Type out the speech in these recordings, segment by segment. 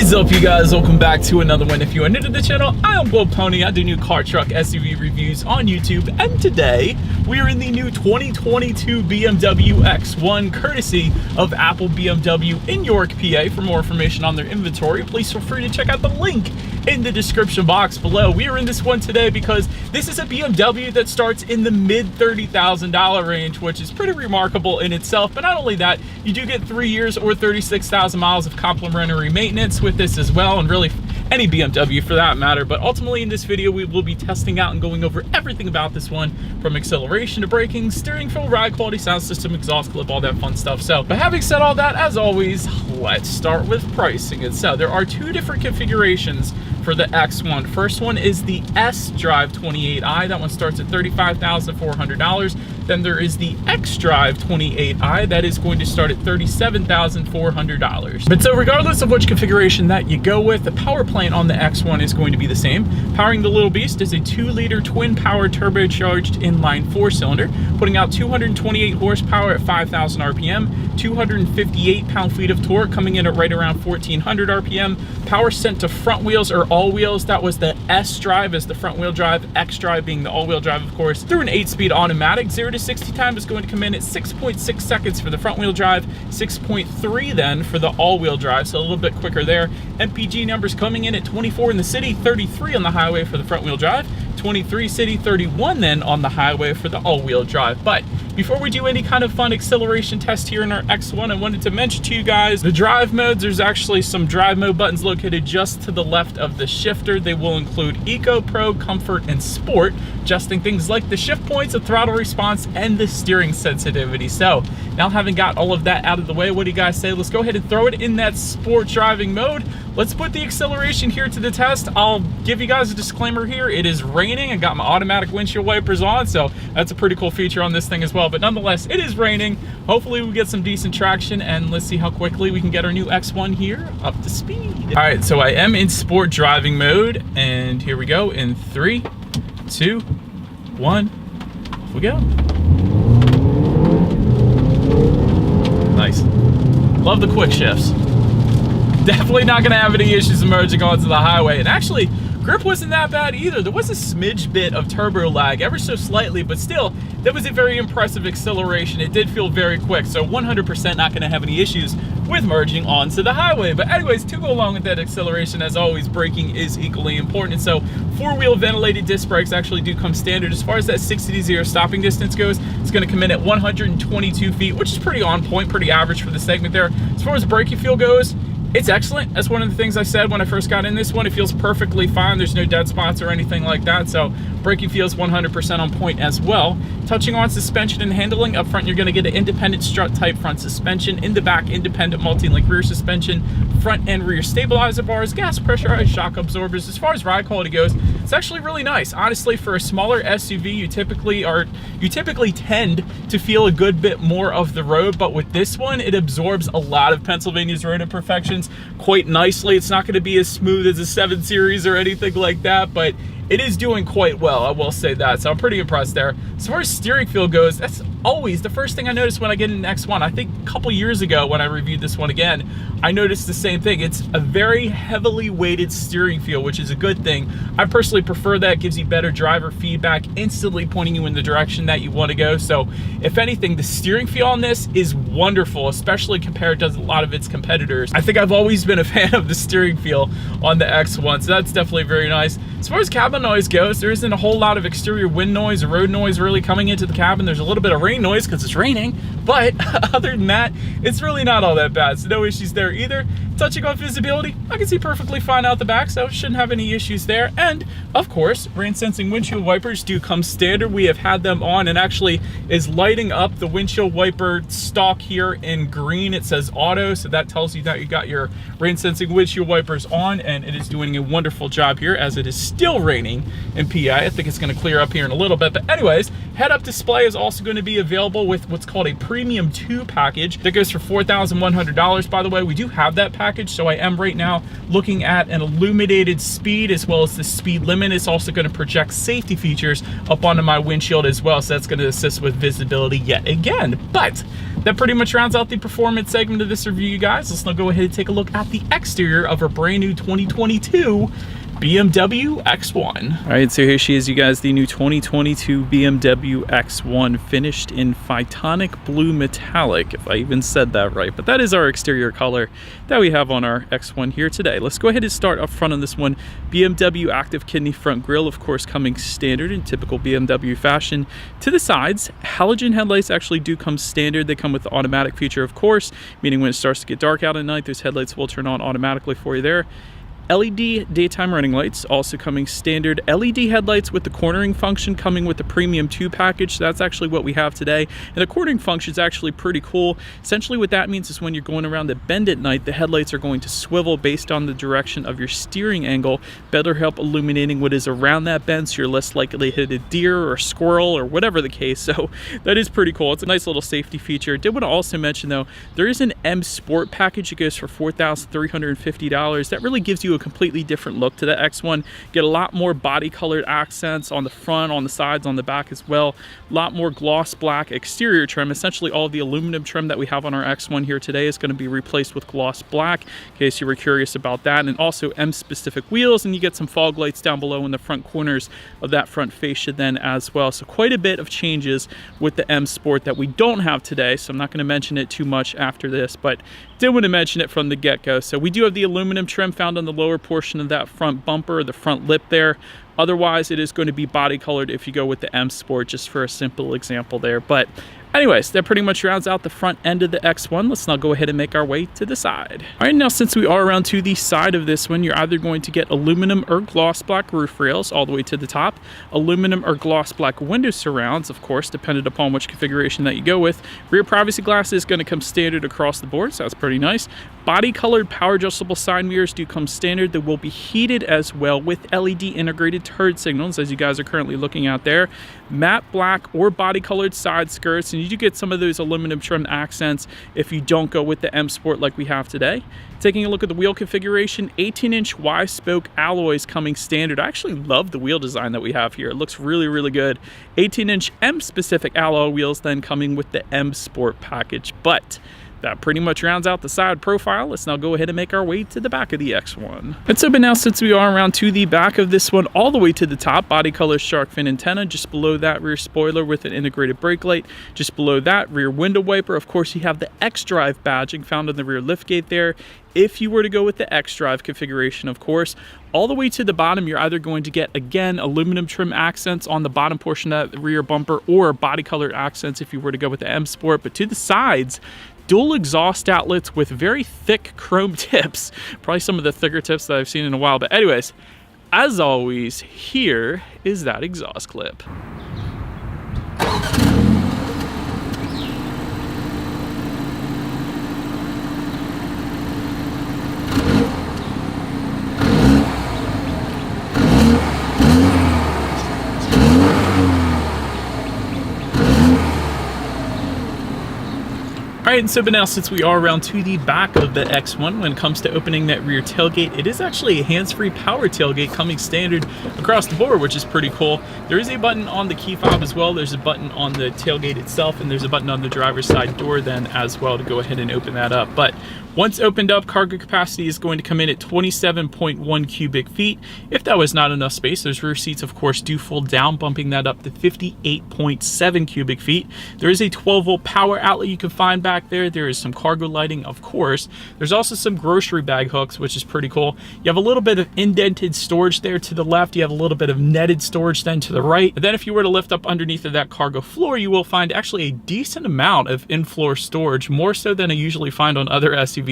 Is up, you guys? Welcome back to another one. If you are new to the channel, I am Will Pony. I do new car, truck, SUV reviews on YouTube, and today we are in the new 2022 BMW X1 courtesy of Apple BMW in York, PA. For more information on their inventory, please feel free to check out the link in the description box below. We are in this one today because this is a BMW that starts in the mid $30,000 range, which is pretty remarkable in itself. But not only that, you do get 3 years or 36,000 miles of complimentary maintenance with this as well, and really any BMW for that matter. But ultimately in this video we will be testing out and going over everything about this one, from acceleration to braking, steering feel, ride quality, sound system, exhaust clip, all that fun stuff. So, but having said all that, as always, let's start with pricing. And so there are two different configurations for the X1. First one is the S-Drive 28i. That one starts at $35,400. Then there is the X-Drive 28i. That is going to start at $37,400. But so regardless of which configuration that you go with, the power plant on the X1 is going to be the same. Powering the little beast is a 2-liter twin-power turbocharged inline 4-cylinder, putting out 228 horsepower at 5,000 RPM, 258 pound-feet of torque, coming in at right around 1,400 RPM. Power sent to front wheels or all wheels. That was the S-Drive as the front wheel drive, X-Drive being the all-wheel drive, of course, through an 8-speed automatic. 0 to 60 time is going to come in at 6.6 seconds for the front wheel drive, 6.3 then for the all-wheel drive, so a little bit quicker there. MPG numbers coming in at 24 in the city, 33 on the highway for the front wheel drive, 23 city, 31 then on the highway for the all-wheel drive. But before we do any kind of fun acceleration test here in our X1, I wanted to mention to you guys the drive modes. There's actually some drive mode buttons located just to the left of the shifter. They will include Eco, Pro, Comfort, and Sport, adjusting things like the shift points, the throttle response, and the steering sensitivity. So now, having got all of that out of the way, what do you guys say? Let's go ahead and throw it in that sport driving mode. Let's put the acceleration here to the test. I'll give you guys a disclaimer here. It is raining. I got my automatic windshield wipers on, so that's a pretty cool feature on this thing as well. But nonetheless, it is raining. Hopefully we get some decent traction, and let's see how quickly we can get our new X1 here up to speed. All right, so I am in sport driving mode, and here we go in 3, 2, 1, off we go. Nice. Love the quick shifts. Definitely not going to have any issues emerging onto the highway. And actually, grip wasn't that bad either. There was a smidge bit of turbo lag, ever so slightly, but still, that was a very impressive acceleration. It did feel very quick, so 100% not going to have any issues with merging onto the highway. But anyways, to go along with that acceleration, as always, braking is equally important. And so 4-wheel ventilated disc brakes actually do come standard. As far as that 60 to 0 stopping distance goes, it's going to come in at 122 feet, which is pretty on point, pretty average for the segment there. As far as braking feel goes, it's excellent. That's one of the things I said when I first got in this one. It feels perfectly fine. There's no dead spots or anything like that. So braking feels 100% on point as well. Touching on suspension and handling, up front you're going to get an independent strut type front suspension. In the back, independent multi-link rear suspension, front and rear stabilizer bars, gas pressurized shock absorbers. As far as ride quality goes, it's actually really nice. Honestly, for a smaller SUV, you typically tend to feel a good bit more of the road, but with this one, it absorbs a lot of Pennsylvania's road imperfections quite nicely. It's not going to be as smooth as a 7 Series or anything like that, but it is doing quite well, I will say that. So I'm pretty impressed there. As far as steering feel goes, that's always the first thing I notice when I get an X1. I think a couple years ago when I reviewed this one again, I noticed the same thing. It's a very heavily weighted steering feel, which is a good thing. I personally prefer that. It gives you better driver feedback, instantly pointing you in the direction that you want to go. So if anything, the steering feel on this is wonderful, especially compared to a lot of its competitors. I think I've always been a fan of the steering feel on the X1, so that's definitely very nice. As far as cabin noise goes, there isn't a whole lot of exterior wind noise or road noise really coming into the cabin. There's a little bit of rain noise because it's raining, but other than that, it's really not all that bad, so no issues there either. Touching on visibility, I can see perfectly fine out the back, so shouldn't have any issues there. And of course, rain sensing windshield wipers do come standard. We have had them on, and actually is lighting up the windshield wiper stalk here in green. It says auto, so that tells you that you got your rain sensing windshield wipers on, and it is doing a wonderful job here as it is still raining in PA. I think it's going to clear up here in a little bit, but anyways, head-up display is also going to be available with what's called a Premium 2 package that goes for $4,100. By the way, we do have that package package. So I am right now looking at an illuminated speed as well as the speed limit. It's also going to project safety features up onto my windshield as well. So that's going to assist with visibility yet again. But that pretty much rounds out the performance segment of this review, you guys. Let's now go ahead and take a look at the exterior of our brand new 2022 BMW X1. All right, so here she is, you guys, the new 2022 BMW X1, finished in Phytonic Blue Metallic, if I even said that right. But that is our exterior color that we have on our X1 here today. Let's go ahead and start up front on this one. BMW active kidney front grille, of course, coming standard in typical BMW fashion. To the sides, halogen headlights actually do come standard. They come with the automatic feature, of course, meaning when it starts to get dark out at night, those headlights will turn on automatically for you there. LED daytime running lights also coming standard. LED headlights with the cornering function coming with the Premium 2 package. So that's actually what we have today. And the cornering function is actually pretty cool. Essentially what that means is when you're going around the bend at night, the headlights are going to swivel based on the direction of your steering angle, better help illuminating what is around that bend, so you're less likely to hit a deer or a squirrel or whatever the case. So that is pretty cool. It's a nice little safety feature. Did want to also mention though, there is an M Sport package. It goes for $4,350. That really gives you a completely different look to the X1. Get a lot more body colored accents on the front, on the sides, on the back as well. A lot more gloss black exterior trim. Essentially all the aluminum trim that we have on our X1 here today is going to be replaced with gloss black, in case you were curious about that. And also M specific wheels, and you get some fog lights down below in the front corners of that front fascia then as well. So quite a bit of changes with the M Sport that we don't have today, so I'm not going to mention it too much after this, but did want to mention it from the get-go. So we do have the aluminum trim found on the lower portion of that front bumper, the front lip there. Otherwise, it is going to be body colored if you go with the M Sport, just for a simple example there. But anyways, that pretty much rounds out the front end of the X1. Let's now go ahead and make our way to the side. All right, now since we are around to the side of this one, you're either going to get aluminum or gloss black roof rails all the way to the top, aluminum or gloss black window surrounds, of course, dependent upon which configuration that you go with. Rear privacy glass is going to come standard across the board, so that's pretty nice. Body colored power adjustable side mirrors do come standard. They will be heated as well with LED integrated turn signals, as you guys are currently looking at there. Matte black or body colored side skirts, and you do get some of those aluminum trim accents if you don't go with the M Sport like we have today. Taking a look at the wheel configuration, 18-inch Y-spoke alloys coming standard. I actually love the wheel design that we have here. It looks really, really good. 18-inch M-specific alloy wheels then coming with the M Sport package. But that pretty much rounds out the side profile. Let's now go ahead and make our way to the back of the X1. And so, but now since we are around to the back of this one, all the way to the top, body color shark fin antenna, just below that rear spoiler with an integrated brake light, just below that rear window wiper. Of course, you have the X-Drive badging found in the rear liftgate there. If you were to go with the X-Drive configuration, of course, all the way to the bottom, you're either going to get, again, aluminum trim accents on the bottom portion of that rear bumper, or body colored accents if you were to go with the M Sport. But to the sides, dual exhaust outlets with very thick chrome tips, probably some of the thicker tips that I've seen in a while. But anyways, as always, here is that exhaust clip. All right, and so but now since we are around to the back of the X1, when it comes to opening that rear tailgate, it is actually a hands-free power tailgate coming standard across the board, which is pretty cool. There is a button on the key fob as well. There's a button on the tailgate itself, and there's a button on the driver's side door then as well to go ahead and open that up. But once opened up, cargo capacity is going to come in at 27.1 cubic feet. If that was not enough space, those rear seats, of course, do fold down, bumping that up to 58.7 cubic feet. There is a 12-volt power outlet you can find back there. There is some cargo lighting, of course. There's also some grocery bag hooks, which is pretty cool. You have a little bit of indented storage there to the left. You have a little bit of netted storage then to the right. But then if you were to lift up underneath of that cargo floor, you will find actually a decent amount of in-floor storage, more so than I usually find on other SUVs.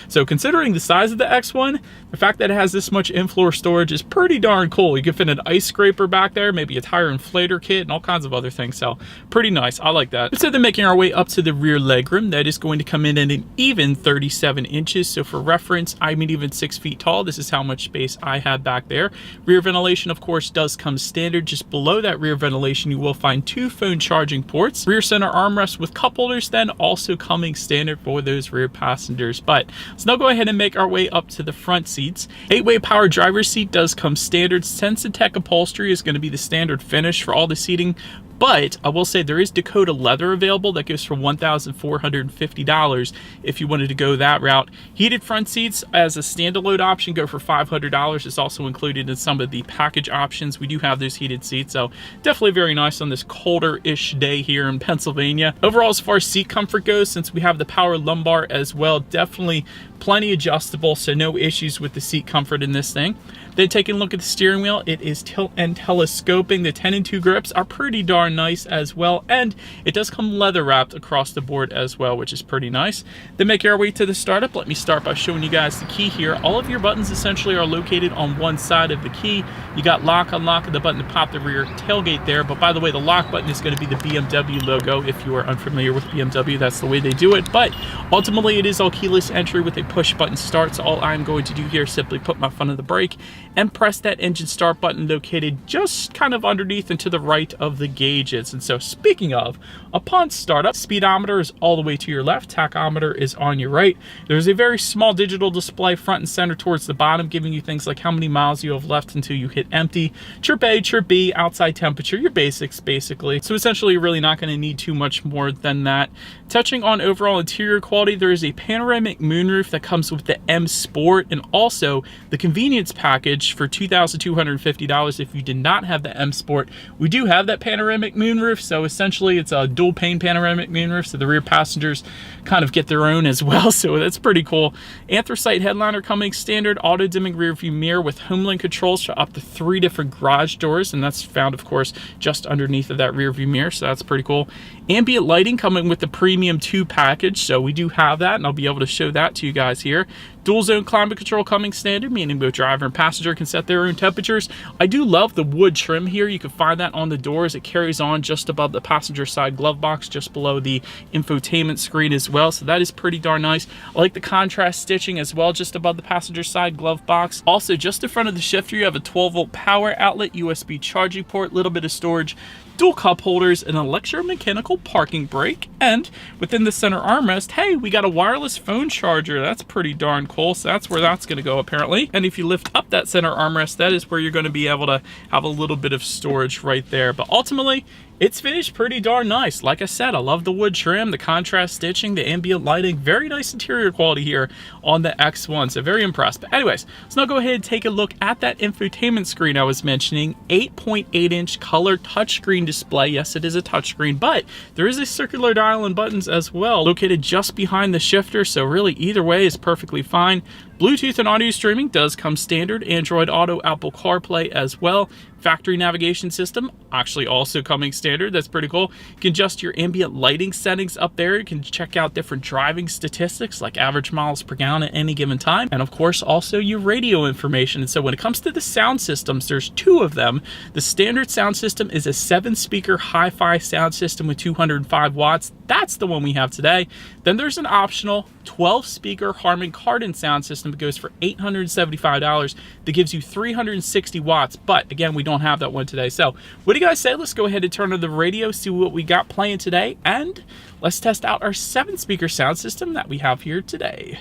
So considering the size of the X1, the fact that it has this much in-floor storage is pretty darn cool. You can fit an ice scraper back there, maybe a tire inflator kit, and all kinds of other things. So pretty nice. I like that. So then making our way up to the rear legroom, that is going to come in at an even 37 inches. So for reference, I'm even 6 feet tall. This is how much space I have back there. Rear ventilation, of course, does come standard. Just below that rear ventilation, you will find 2 phone charging ports. Rear center armrest with cup holders then also coming standard for those rear passengers. But let's now go ahead and make our way up to the front seats. 8-way power driver's seat does come standard. Sensitech upholstery is going to be the standard finish for all the seating. But I will say there is Dakota leather available that goes for $1,450 if you wanted to go that route. Heated front seats as a standalone option go for $500. It's also included in some of the package options. We do have those heated seats, so definitely very nice on this colder-ish day here in Pennsylvania. Overall, as far as seat comfort goes, since we have the power lumbar as well, definitely plenty adjustable, so no issues with the seat comfort in this thing. Then taking a look at the steering wheel, it is tilt and telescoping. The 10 and 2 grips are pretty darn nice as well, and it does come leather wrapped across the board as well, which is pretty nice. Then make our way to the startup. Let me start by showing you guys the key here. All of your buttons essentially are located on one side of the key. You got lock, unlock, and the button to pop the rear tailgate there. But by the way, the lock button is going to be the BMW logo. If you are unfamiliar with BMW, that's the way they do it. But ultimately, it is all keyless entry with a push button start. So all I'm going to do here is simply put my foot on the brake and press that engine start button located just kind of underneath and to the right of the gauges. And so speaking of, upon startup, speedometer is all the way to your left, tachometer is on your right. There's a very small digital display front and center towards the bottom, giving you things like how many miles you have left until you hit empty, chirp A, chirp B, outside temperature, your basics basically. So essentially you're really not going to need too much more than that. Touching on overall interior quality, there is a panoramic moonroof that comes with the M Sport and also the convenience package for $2,250 if you did not have the M Sport. We do have that panoramic moonroof, so essentially it's a dual pane panoramic moonroof, so the rear passengers kind of get their own as well, so that's pretty cool. Anthracite headliner coming standard, auto dimming rear view mirror with homelink controls for up to 3 different garage doors, and that's found of course just underneath of that rear view mirror, so that's pretty cool. Ambient lighting coming with the Premium 2 package, so we do have that, and I'll be able to show that to you guys here. Dual zone climate control coming standard, meaning both driver and passenger can set their own temperatures. I do love the wood trim here. You can find that on the doors. It carries on just above the passenger side glove box, just below the infotainment screen as well. So that is pretty darn nice. I like the contrast stitching as well, just above the passenger side glove box. Also, just in front of the shifter, you have a 12-volt power outlet, USB charging port, little bit of storage, dual cup holders, an electromechanical parking brake, and within the center armrest, hey, we got a wireless phone charger. That's pretty darn cool. So that's where that's going to go apparently. And if you lift up that center armrest, that is where you're going to be able to have a little bit of storage right there. But ultimately, it's finished pretty darn nice. Like I said, I love the wood trim, the contrast stitching, the ambient lighting. Very nice interior quality here on the X1, so very impressed. But anyways, let's now go ahead and take a look at that infotainment screen I was mentioning. 8.8-inch color touchscreen display. Yes, it is a touchscreen, but there is a circular dial and buttons as well, located just behind the shifter, so really either way is perfectly fine. Bluetooth and audio streaming does come standard. Android Auto, Apple CarPlay as well. Factory navigation system actually also coming standard. That's pretty cool. You can adjust your ambient lighting settings up there. You can check out different driving statistics like average miles per gallon at any given time. And of course, also your radio information. And so when it comes to the sound systems, there's 2 of them. The standard sound system is a 7-speaker hi-fi sound system with 205 watts. That's the one we have today. Then there's an optional 12-speaker Harman Kardon sound system that goes for $875 that gives you 360 watts. But again, we don't have that one today. So what do you guys say? Let's go ahead and turn on the radio, see what we got playing today, and let's test out our 7-speaker sound system that we have here today.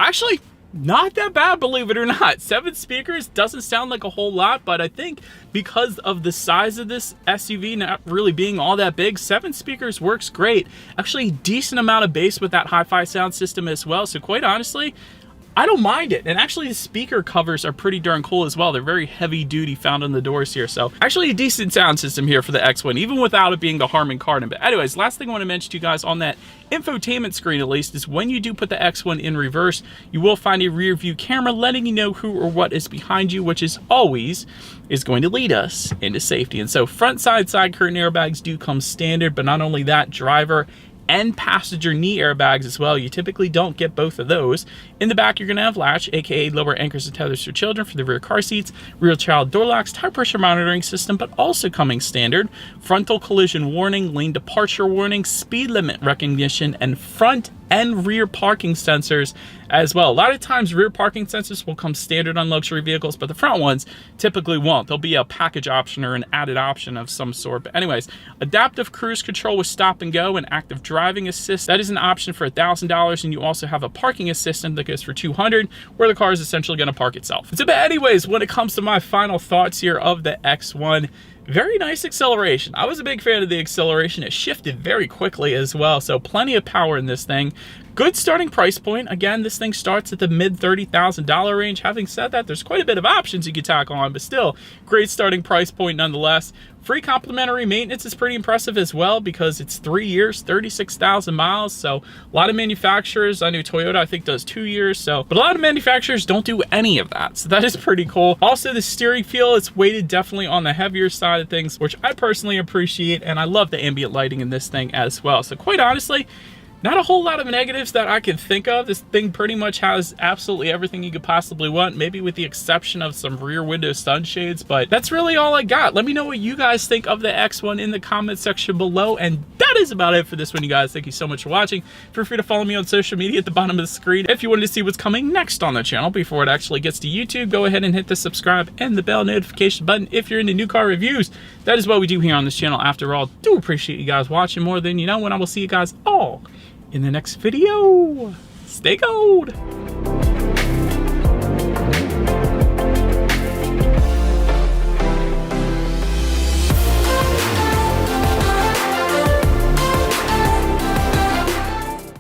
Actually, not that bad, believe it or not. 7 speakers doesn't sound like a whole lot, but I think because of the size of this SUV not really being all that big, 7 speakers works great. Actually, decent amount of bass with that hi-fi sound system as well. So quite honestly, I don't mind it. And actually the speaker covers are pretty darn cool as well. They're very heavy duty, found on the doors here. So actually a decent sound system here for the X1, even without it being the Harman Kardon. But anyways, last thing I want to mention to you guys on that infotainment screen at least is when you do put the X1 in reverse, you will find a rear view camera letting you know who or what is behind you, which is always going to lead us into safety. And so front side curtain airbags do come standard, but not only that, driver and passenger knee airbags as well. You typically don't get both of those. In the back, you're going to have latch, aka lower anchors and tethers for children for the rear car seats, rear child door locks, tire pressure monitoring system, but also coming standard, frontal collision warning, lane departure warning, speed limit recognition, and front and rear parking sensors as well. A lot of times rear parking sensors will come standard on luxury vehicles, but the front ones typically won't. There'll be a package option or an added option of some sort. But anyways, adaptive cruise control with stop and go and active driving assist, that is an option for $1,000, and you also have a parking assistant that goes for $200, where the car is essentially going to park itself. So, but anyways, when it comes to my final thoughts here of the X1, very nice acceleration. I was a big fan of the acceleration. It shifted very quickly as well, so plenty of power in this thing. Good starting price point. Again, this thing starts at the mid $30,000 range. Having said that, there's quite a bit of options you could tackle on, but still, great starting price point nonetheless. Free complimentary maintenance is pretty impressive as well, because it's 3 years, 36,000 miles. So a lot of manufacturers, I know Toyota I think does 2 years, but a lot of manufacturers don't do any of that. So that is pretty cool. Also, the steering feel, it's weighted definitely on the heavier side of things, which I personally appreciate. And I love the ambient lighting in this thing as well. So quite honestly, not a whole lot of negatives that I can think of. This thing pretty much has absolutely everything you could possibly want, maybe with the exception of some rear window sunshades, but that's really all I got. Let me know what you guys think of the X1 in the comment section below, and that is about it for this one, you guys. Thank you so much for watching. Feel free to follow me on social media at the bottom of the screen. If you wanted to see what's coming next on the channel before it actually gets to YouTube, go ahead and hit the subscribe and the bell notification button if you're into new car reviews. That is what we do here on this channel after all. Do appreciate you guys watching more than you know, and I will see you guys all in the next video. Stay gold.